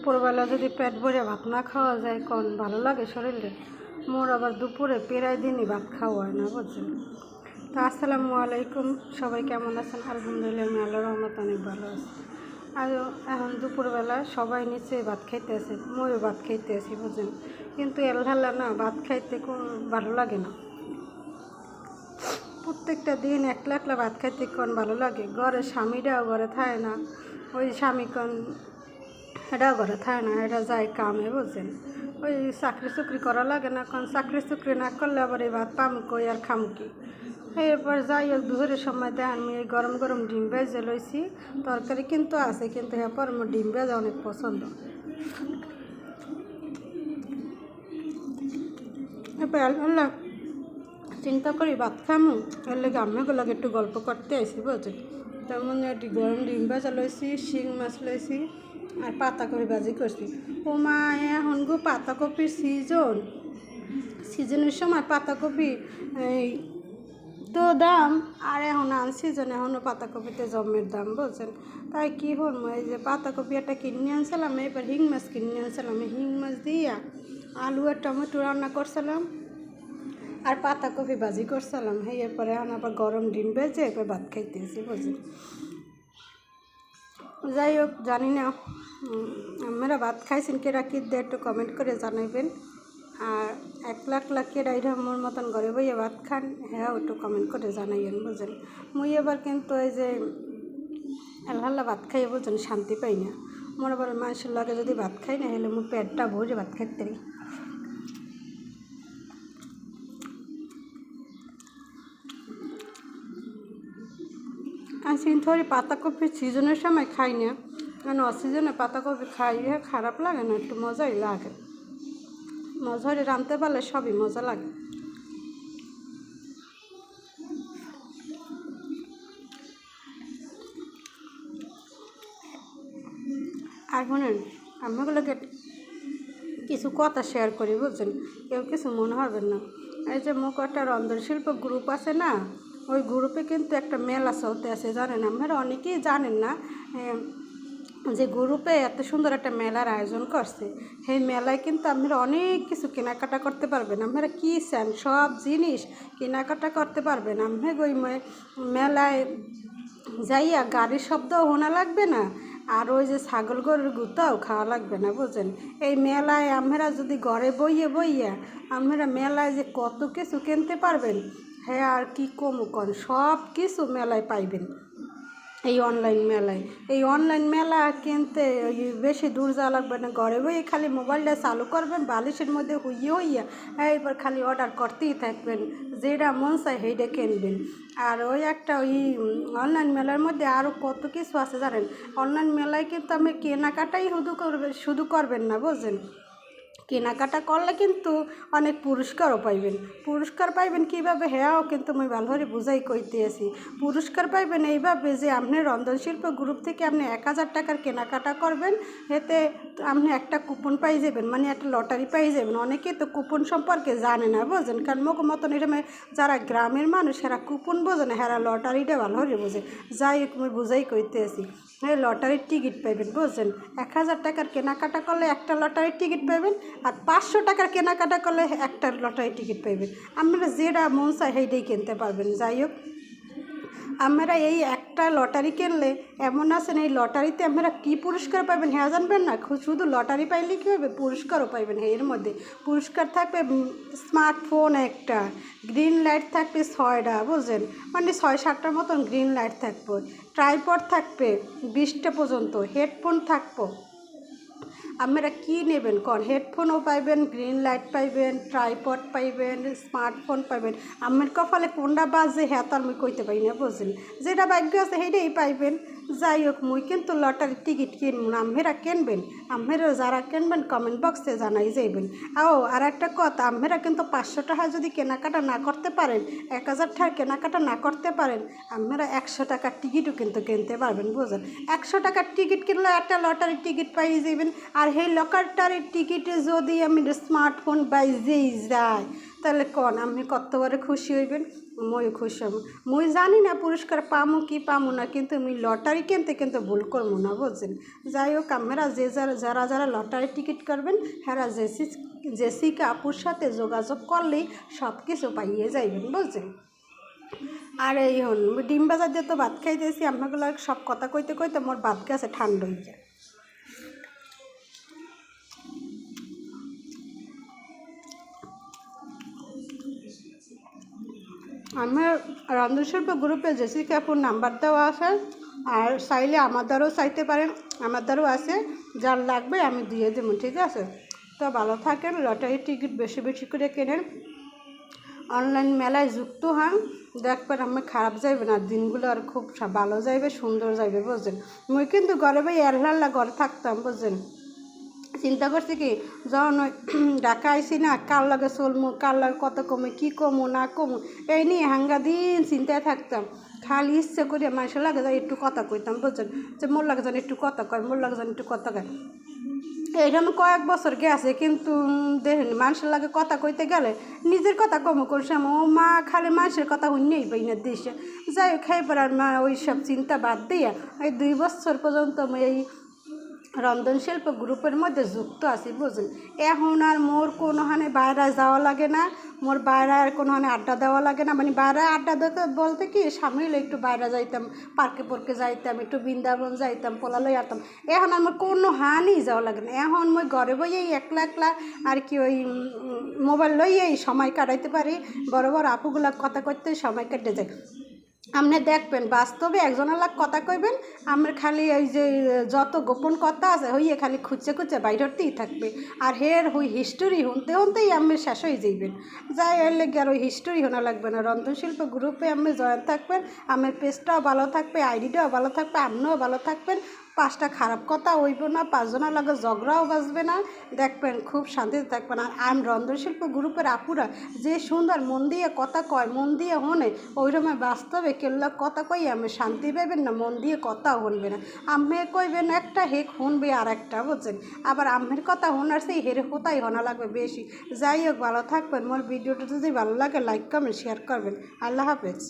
দুপুরবেলা যদি পেট ভরে ভাত না খাওয়া যায় কোন ভালো লাগে শরীরে। মোর আবার দুপুরে প্রায় দিনই ভাত খাওয়া হয় না, বুঝছেন। তো আসসালামু আলাইকুম, সবাই কেমন আছেন? আলহামদুলিল্লাহ, আমি আল্লাহর রহমতে অনেক ভালো আছি। আর এখন দুপুরবেলা সবাই নিচে ভাত খাইতে আছে, ময়ও ভাত খাইতে আছি, বুঝছেন। কিন্তু এলহাল্লা না, ভাত খাইতে ভালো লাগে না। প্রত্যেকটা দিন একলা একলা ভাত খাইতে কোন ভালো লাগে। ঘরে স্বামীরাও ঘরে থাকে না, ওই স্বামী কোন এটাও ঘরে থাকে না, এটা যায় কামে, বুঝছেন। ওই চাকরি করা লাগে না, কারণ চাকরি না করলে আবার এই ভাত পাম কই আর খাম কি। এরপর যাই হোক, দুপুরের সময় দেন আমি এই গরম গরম ডিম ভেজে লইছি। তরকারি কিন্তু আছে, কিন্তু এরপর আমার ডিম ভেজা অনেক পছন্দ। এরপর আল্লাহ চিন্তা করি ভাত খামু, এর লেগে আম্মাগুলোকে একটু গল্প করতে আসি, বুঝছেন। তেমন একটি গরম ডিম ভাজা লইছি, শিং মাছ লইছি, আর পাতাকপি ভাজি করছি। ও মা, এখন গো পাতাকপির সিজনের সময় পাতাকপি এই তো দাম, আর এখন আনসিজন, এখনও পাতাকপিতে জমের দাম, বুঝছেন। তাই কী করবো, এই যে পাতাকপি একটা কিনে আনছিলাম, এবার হিং মাছ কিনে আনছিলাম, হিং মাছ দিয়া আলু আর টমেটো রান্না করছিলাম, আর পাতাকপি ভাজি করছিলাম। এরপরে এখন আবার গরম ডিম ভেজে এরপর ভাত খাইতেছি, বুঝছেন। যাই হোক, জানি না আপনারা ভাত খাইছেন কেরা কি দিয়ে একটু কমেন্ট করে জানাইবেন। আর একলা কেরা এরকমের মতন ঘরে বইয়ে ভাত খান, হ্যাঁ একটু কমেন্ট করে জানাইবেন, বুঝছেন। মুই এবার কিন্তু এই যে আল্লাহ ভাত খাইয়ে, বুঝছেন, শান্তি পাই না। মোর আবার মানুষের লাগে যদি ভাত খাই না, হলে মোর পেটটা ভরে ভাত খাইতে পারি। আমি থরি পাতাকপির সিজনের সময় খাই না, কারণ অসিজনে পাতাকপি খাই খারাপ লাগে না, একটু মজাই লাগে। মজারে রাঁধতে পারলে সবই মজা লাগে। আর শুনেন, আমাগুলোকে কিছু কথা শেয়ার করি, বুঝছেন। কেউ কিছু মনে হবেন না। এই যে মুখ একটা রন্ধনশিল্প গ্রুপ আছে না, ওই গ্রুপে কিন্তু একটা মেলা চলতে আছে, জানেন। আপনারা অনেকেই জানেন না যে গ্রুপে এত সুন্দর একটা মেলার আয়োজন করছে। সেই মেলায় কিন্তু আপনারা অনেক কিছু কেনাকাটা করতে পারবেন। আপনারা কী চান সব জিনিস কেনাকাটা করতে পারবেন। আপনার ওই মেলায় যাইয়া গাড়ির শব্দও শোনা লাগবে না, আর ওই যে ছাগল গরুর গুতাও খাওয়া লাগবে না, বুঝছেন। এই মেলায় আপনারা যদি ঘরে বইয়া আপনারা মেলায় যে কত কিছু কিনতে পারবেন, হ্যাঁ আর কি কমু কন, সব কিছু মেলায় পাইবেন। এই অনলাইন মেলা কিনতে ওই বেশি দূর যাওয়া লাগবে না, ঘরে বই খালি মোবাইলটা চালু করবেন, বালিশের মধ্যে হইয়া এবার খালি অর্ডার করতেই থাকবেন, যেটা মন চায় সেইটা কিনবেন। আর ওই একটা ওই অনলাইন মেলার মধ্যে আরও কত কিছু আছে, জানেন। অনলাইন মেলায় কিন্তু আপনি কেনাকাটাই শুধু করবেন না, বুঝছেন। কেনাকাটা করলে কিন্তু অনেক পুরস্কারও পাইবেন কীভাবে, হ্যাঁও কিন্তু আমি ভালো করে বুঝাই কইতে আছি। পুরস্কার পাইবেন এইভাবে যে আপনি রন্ধনশিল্প গ্রুপ থেকে আপনি 1000 টাকার কেনাকাটা করবেন, এতে আপনি একটা কুপন পাই যাবেন, মানে একটা লটারি পাই যাবেন। অনেকে তো কুপন সম্পর্কে জানে না, বুঝছেন, কারণ মুখ মতন এরকম যারা গ্রামের মানুষ এরা কুপন বোঝে না, এরা লটারিটা ভালো করে বোঝে। যাই আমি বুঝাই কইতে আছি। লটারির টিকিট পাইবেন, বুঝছেন। 1000 টাকার কেনাকাটা করলে একটা লটারির টিকিট পাইবেন, আর 500 টাকার কেনাকাটা করলে একটা লটারির টিকিট পাইবেন। আপনারা যেটা মন চায় সেইটাই কিনতে পারবেন। যাই হোক, আপনারা এই একটা লটারি কিনলে এমন আছেন, এই লটারিতে আপনারা কী পুরস্কার পাবেন হ্যাঁ জানবেন না। শুধু লটারি পাইলে কী হবে, পুরস্কারও পাইবেন। এর মধ্যে পুরস্কার থাকবে স্মার্টফোন একটা, গ্রিন লাইট থাকবে 6টা, বুঝলেন, মানে 6-7টার মতন গ্রিন লাইট থাকবে, ট্রাইপড থাকবে 20টা পর্যন্ত, হেডফোন থাকবো। আপনারা কী নেবেন কন, হেডফোনও পাইবেন, গ্রিন লাইট পাইবেন, ট্রাইপড পাইবেন, স্মার্টফোন পাইবেন। আমার কপালে কোনটা বাজে হ্যাঁ তো আমি কইতে পারি না, বুঝলেন। যেটা ভাগ্য আছে সেইটাই পাইবেন। যাই হোক, মুই কিন্তু লটারির টিকিট কিনবো না, আপনারা কিনবেন। আপনারা যারা কিনবেন কমেন্ট বক্সে জানাই যাইবেন। আর একটা কথা, আপনারা কিন্তু 500 টাকা যদি কেনাকাটা না করতে পারেন, 1000 টাকার কেনাকাটা না করতে পারেন, আপনারা 100 টাকার টিকিটও কিন্তু কিনতে পারবেন, বুঝলেন। 100 টাকার টিকিট কিনলে একটা লটারির টিকিট পাই যাবেন। আর সেই লটারির টিকিটে যদি আমি স্মার্টফোন বাইজেই যায়, তাহলে কন আপনি কতবারে খুশি হইবেন? মই খুশি হব। মুই জানি না পুরস্কার পামু কি পামু না, কিন্তু মুই লটারি কিনতে ভুল করবো না, বুঝছেন? যাই হোক, আমরা যারা লটারি টিকিট করবেন হ্যাঁ জেসিকা আপুর সাথে যোগাযোগ করলেই সব কিছু পাইয়ে যাইবেন, বুঝছেন? আর এই হন ডিম বাজার দিয়ে তো ভাত খাইতেছি, আপনাগুলো সব কথা কইতে কইতে মোর ভাত গেছে ঠান্ডা হয়ে যায়। আমার রন্ধনশিল্প গ্রুপে জেসিকা আপুর নাম্বার দেওয়া আছে, আর চাইলে আমার দ্বারাও চাইতে পারেন, আমার দ্বারাও আছে, যার লাগবে আমি দিয়ে দেবো, ঠিক আছে? তো ভালো থাকেন, লটারির টিকিট বেশি বেশি করে কেনেন, অনলাইন মেলায় যুক্ত হন, দেখবেন আমি খারাপ যাইবে না, দিনগুলো আর খুব ভালো যাইবে, সুন্দর যাইবে, বুঝছেন? মুই কিন্তু ঘরে ভাই এরলাল্লা ঘরে থাকতাম, বুঝছেন? চিন্তা করছি কি, যখন ওই ঢাকা আইসি না, কার লাগে চলমু, কার লাগে কত কমে, কী কমু না কমু, এই নিয়ে হাঙ্গা দিন চিন্তায় থাকতাম। খালি ইচ্ছে করিয়া মানুষের লাগে যাই একটু কথা কইতাম, বুঝছেন? যে মোর লাগে যেন একটু কথা কয়, মোর লাগে যেন একটু কথা কয়। এইরকম কয়েক বছর গেছে, কিন্তু দেখেন মানুষের লাগে কথা কইতে গেলে নিজের কথা কমু করছে, ও মা খালি মানুষের কথা শুনেই পাই না দেশে। যাই হোক, খাইবার আর মা ওই সব চিন্তা বাদ দিয়া এই 2 বছর পর্যন্ত এই রন্ধনশিল্প গ্রুপের মধ্যে যুক্ত আছি, বুঝলেন? এখন আর মোর কোনোখানে বাইরে যাওয়া লাগে না, মোর বাইরে আর কোনোখানে আড্ডা দেওয়া লাগে না, মানে বাইরে আড্ডা দিতে বলতে কি সামিল একটু বাইরে যাইতাম, পার্কে যাইতাম, একটু বৃন্দাবন যাইতাম, পোলালই আরতাম। এখন আমার কোনো হানি যাওয়া লাগে না, এখন মই ঘরে বইয়েই একলা আর কি ওই মোবাইল লইয়েই সময় কাটাইতে পারি, বড় আপুগুলা কথা করতে সময় কেটে যায়। আপনি দেখবেন বাস্তবে একজনের লাগ কথা কইবেন, আমার খালি ওই যে যত গোপন কথা আছে হইয়ে খালি খুঁজে বাইরতেই থাকবে, আর হের ওই হিস্টোরি শুনতেই আমি শেষ হয়ে যাইবেন। যাই এর লেগে আর ওই হিস্টোরি শোনা লাগবে না, রন্ধনশিল্প গ্রুপে আমি জয়েন থাকবেন, আমার পেজটাও ভালো থাকবে, আইডিটাও ভালো থাকবে, আপনিও ভালো থাকবেন, 5টা খারাপ কথা হইব না, 5 জনের লাগে ঝগড়াও বাজবে না, দেখবেন খুব শান্তিতে থাকবেন। আর রন্ধনশিল্প গ্রুপের আপুরা যে সুন্দর মন দিয়ে কথা কয়, মন দিয়ে হনে, ওইরকম বাস্তবে কেল্লা কথা কই আমি শান্তি পাইবেন না, মন দিয়ে কথা শুনবে না, আমি কইবেন একটা হেক শুনবে আর একটা, বুঝছেন? আবার আমের কথা শোনার সেই হের কোথায় শোনা লাগবে বেশি। যাই হোক, ভালো থাকবেন, মোর ভিডিওটা যদি ভালো লাগে লাইক কমেন্ট শেয়ার করবেন। আল্লাহ হাফেজ।